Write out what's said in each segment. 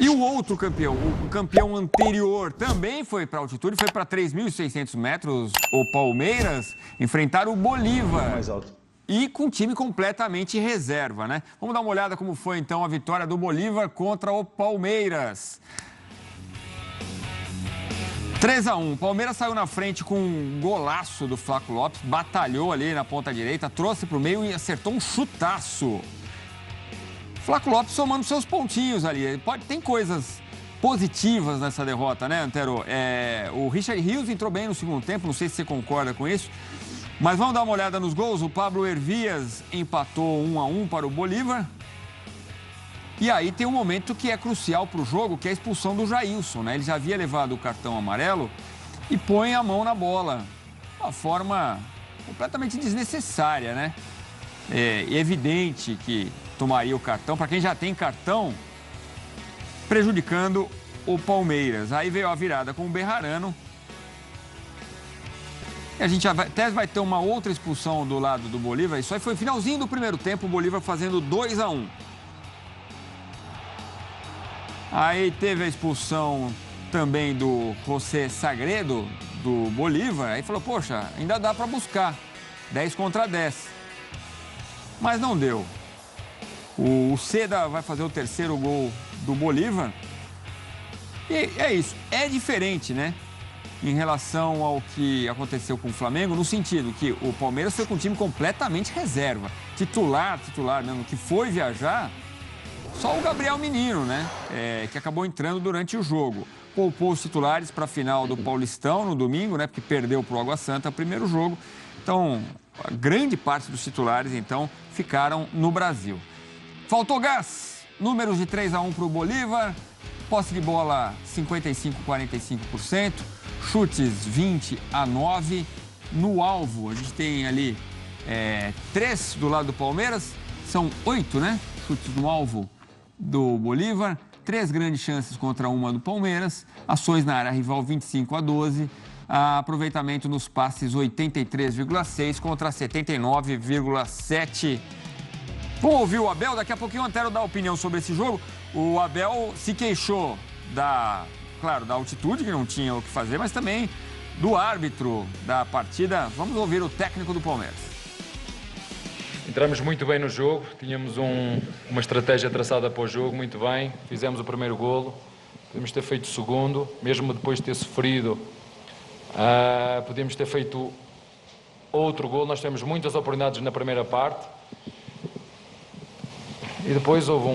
E o outro campeão, o campeão anterior, também foi para altitude, foi para 3.600 metros, o Palmeiras, enfrentar o Bolívar. Mais alto. E com time completamente reserva, né? Vamos dar uma olhada como foi, então, a vitória do Bolívar contra o Palmeiras. 3-1. O Palmeiras saiu na frente com um golaço do Flaco Lopes, batalhou ali na ponta direita, trouxe para o meio e acertou um chutaço. Flaco Lopes somando seus pontinhos ali. Tem coisas positivas nessa derrota, né, Antero? O Richard Rios entrou bem no segundo tempo, não sei se você concorda com isso. Mas vamos dar uma olhada nos gols. O Pablo Hervías empatou 1-1 para o Bolívar. E aí tem um momento que é crucial para o jogo, que é a expulsão do Jailson, né? Ele já havia levado o cartão amarelo e põe a mão na bola. Uma forma completamente desnecessária, né? É evidente que tomaria o cartão, para quem já tem cartão, prejudicando o Palmeiras. Aí veio a virada com o Berrarano. E a gente até vai ter uma outra expulsão do lado do Bolívar. Isso aí foi finalzinho do primeiro tempo, o Bolívar fazendo 2-1. Aí teve a expulsão também do José Sagredo, do Bolívar. Aí falou, poxa, ainda dá para buscar. 10 contra 10. Mas não deu. O Seda vai fazer o terceiro gol do Bolívar. E é isso. É diferente, né? Em relação ao que aconteceu com o Flamengo, no sentido que o Palmeiras foi com um time completamente reserva. Titular mesmo, que foi viajar, só o Gabriel Menino, né? Que acabou entrando durante o jogo. Poupou os titulares para a final do Paulistão no domingo, né? Porque perdeu para o Água Santa o primeiro jogo. Então, a grande parte dos titulares, então, ficaram no Brasil. Faltou gás. Números de 3-1 para o Bolívar. Posse de bola 55-45%. Chutes 20-9. No alvo, a gente tem ali 3 do lado do Palmeiras. São 8, né? Chutes no alvo do Bolívar. 3 grandes chances contra uma do Palmeiras. Ações na área rival 25-12. Aproveitamento nos passes 83,6 contra 79,7. Vamos ouvir o Abel, daqui a pouquinho o Antero dá opinião sobre esse jogo. O Abel se queixou da altitude, que não tinha o que fazer, mas também do árbitro da partida. Vamos ouvir o técnico do Palmeiras. Entramos muito bem no jogo, tínhamos uma estratégia traçada para o jogo, muito bem. Fizemos o primeiro golo, podemos ter feito o segundo, mesmo depois de ter sofrido, podíamos ter feito outro golo. Nós tivemos muitas oportunidades na primeira parte. E depois houve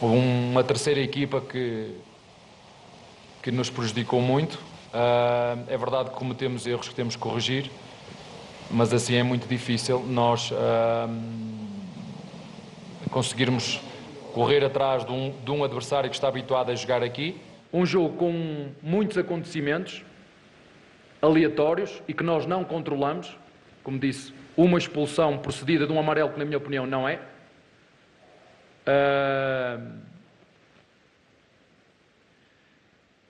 uma terceira equipa que nos prejudicou muito. É verdade que cometemos erros que temos que corrigir, mas assim é muito difícil nós conseguirmos correr atrás de um adversário que está habituado a jogar aqui. Um jogo com muitos acontecimentos aleatórios e que nós não controlamos, como disse, uma expulsão procedida de um amarelo que, na minha opinião, não é.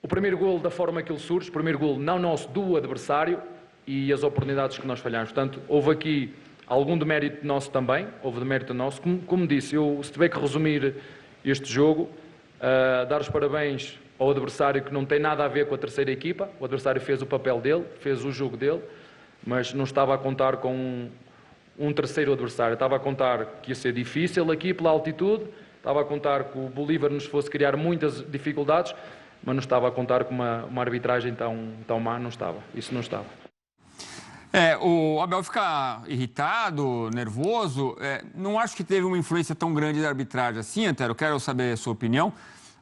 O primeiro golo, da forma que ele surge, o primeiro golo não nosso, do adversário, e as oportunidades que nós falhamos. Portanto, houve aqui algum demérito nosso também, houve demérito nosso. Como disse, se tiver que resumir este jogo, dar os parabéns ao adversário, que não tem nada a ver com a terceira equipa. O adversário fez o papel dele, fez o jogo dele, mas não estava a contar com um terceiro adversário. Estava a contar que ia ser difícil aqui pela altitude, estava a contar que o Bolívar nos fosse criar muitas dificuldades, mas não estava a contar com uma arbitragem tão má, não estava. Isso não estava. O Abel fica irritado, nervoso. Não acho que teve uma influência tão grande da arbitragem assim, Antero. Quero saber a sua opinião.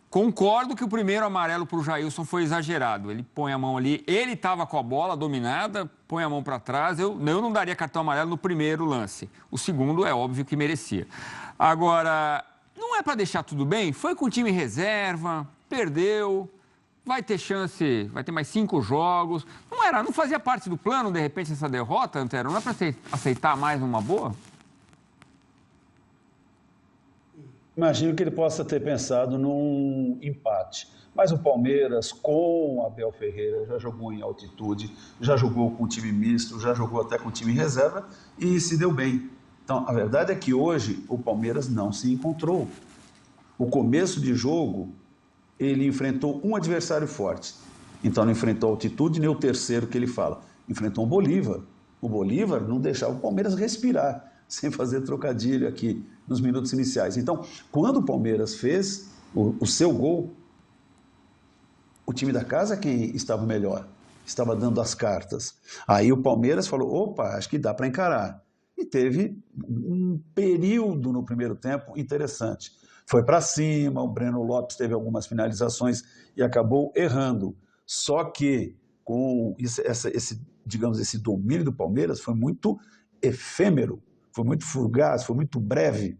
Concordo que o primeiro amarelo para o Jailson foi exagerado. Ele põe a mão ali, ele estava com a bola dominada, põe a mão para trás. Eu não daria cartão amarelo no primeiro lance. O segundo é óbvio que merecia. Agora, não é para deixar tudo bem? Foi com o time reserva, perdeu, vai ter chance, vai ter mais 5 jogos. Não fazia parte do plano, de repente, essa derrota, Antero? Não é para aceitar mais uma boa? Imagino que ele possa ter pensado num empate. Mas o Palmeiras, com Abel Ferreira, já jogou em altitude, já jogou com time misto, já jogou até com time reserva e se deu bem. Então, a verdade é que hoje o Palmeiras não se encontrou. O começo de jogo, ele enfrentou um adversário forte. Então não enfrentou a Altitude, nem o terceiro que ele fala. Enfrentou o Bolívar. O Bolívar não deixava o Palmeiras respirar, sem fazer trocadilho aqui nos minutos iniciais. Então, quando o Palmeiras fez o seu gol, o time da casa quem estava melhor, estava dando as cartas. Aí o Palmeiras falou, opa, acho que dá para encarar. E teve um período no primeiro tempo interessante. Foi para cima, o Breno Lopes teve algumas finalizações e acabou errando. Só que com esse domínio do Palmeiras foi muito efêmero, foi muito fugaz, foi muito breve.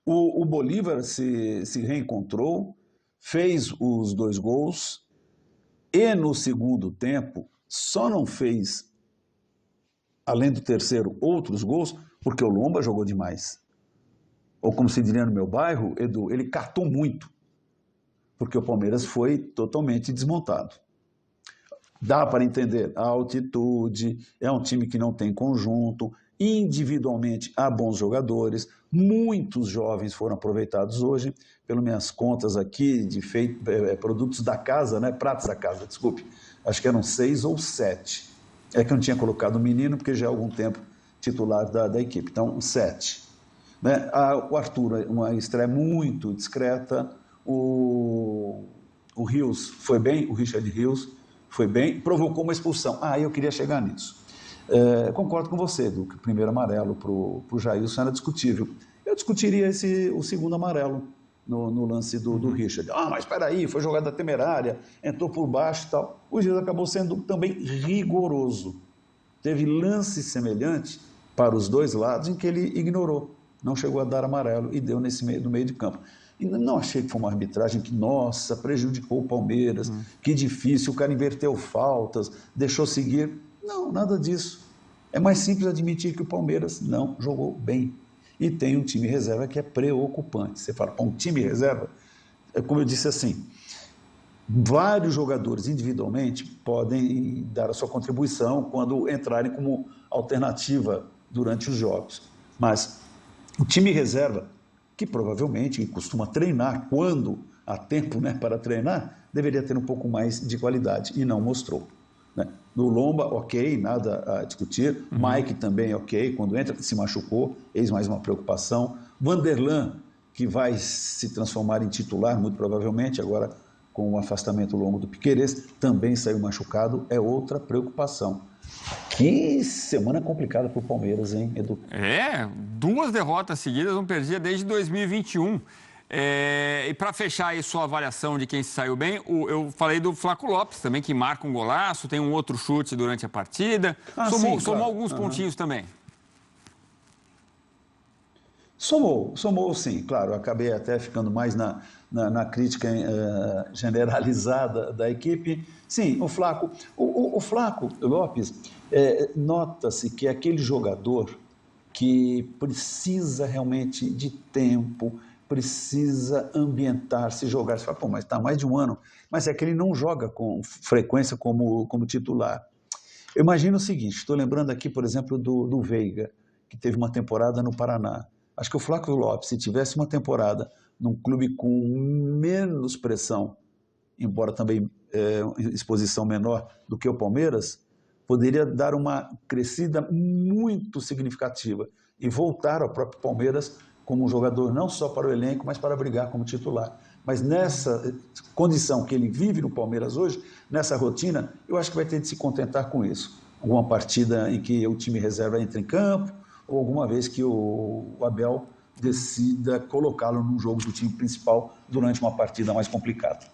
O Bolívar se reencontrou, fez os 2 gols e no segundo tempo só não fez, além do terceiro, outros gols, porque o Lomba jogou demais. Ou como se diria no meu bairro, Edu, ele catou muito, porque o Palmeiras foi totalmente desmontado. Dá para entender, a Altitude é um time que não tem conjunto, individualmente há bons jogadores, muitos jovens foram aproveitados hoje, pelas minhas contas aqui, de produtos da casa, né? Pratos da casa, desculpe, acho que eram 6 ou 7. É que eu não tinha colocado o menino, porque já há algum tempo titular da equipe, então 7. Né? O Arthur, uma estreia muito discreta, o Rios foi bem, o Richard Rios foi bem, provocou uma expulsão. Eu queria chegar nisso. Concordo com você, Edu, que o primeiro amarelo para o Jailson era discutível. Eu discutiria o segundo amarelo no lance do Richard. Mas espera aí, foi jogada temerária, entrou por baixo e tal. O juiz acabou sendo também rigoroso. Teve lance semelhante para os dois lados em que ele ignorou. Não chegou a dar amarelo e deu no meio de campo. E não achei que foi uma arbitragem que, nossa, prejudicou o Palmeiras, que difícil, o cara inverteu faltas, deixou seguir. Não, nada disso. É mais simples admitir que o Palmeiras não jogou bem. E tem um time reserva que é preocupante. Você fala, um time reserva, como eu disse assim, vários jogadores individualmente podem dar a sua contribuição quando entrarem como alternativa durante os jogos. Mas o time reserva, que provavelmente costuma treinar quando há tempo, né, para treinar, deveria ter um pouco mais de qualidade e não mostrou. Né? No Lomba, ok, nada a discutir. Mike também, ok, quando entra, se machucou, eis mais uma preocupação. Vanderlan, que vai se transformar em titular, muito provavelmente, agora com o afastamento longo do Piquerez, também saiu machucado, é outra preocupação. Que semana complicada para o Palmeiras, hein, Edu? 2 derrotas seguidas, não perdia desde 2021. E para fechar aí sua avaliação de quem se saiu bem, eu falei do Flaco Lopes também, que marca um golaço, tem um outro chute durante a partida. Somou alguns pontinhos também. Somou sim, claro. Eu acabei até ficando mais na crítica generalizada da equipe. Sim, o Flaco. O Flaco Lopes, nota-se que é aquele jogador que precisa realmente de tempo, precisa ambientar-se, jogar. Você fala, mas está há mais de um ano. Mas é que ele não joga com frequência como titular. Eu imagino o seguinte, estou lembrando aqui, por exemplo, do Veiga, que teve uma temporada no Paraná. Acho que o Flaco Lopes, se tivesse uma temporada num clube com menos pressão, embora também exposição menor do que o Palmeiras, poderia dar uma crescida muito significativa e voltar ao próprio Palmeiras como um jogador não só para o elenco, mas para brigar como titular. Mas nessa condição que ele vive no Palmeiras hoje, nessa rotina, eu acho que vai ter de se contentar com isso. Alguma partida em que o time reserva entra em campo, ou alguma vez que o Abel decida colocá-lo no jogo do time principal durante uma partida mais complicada.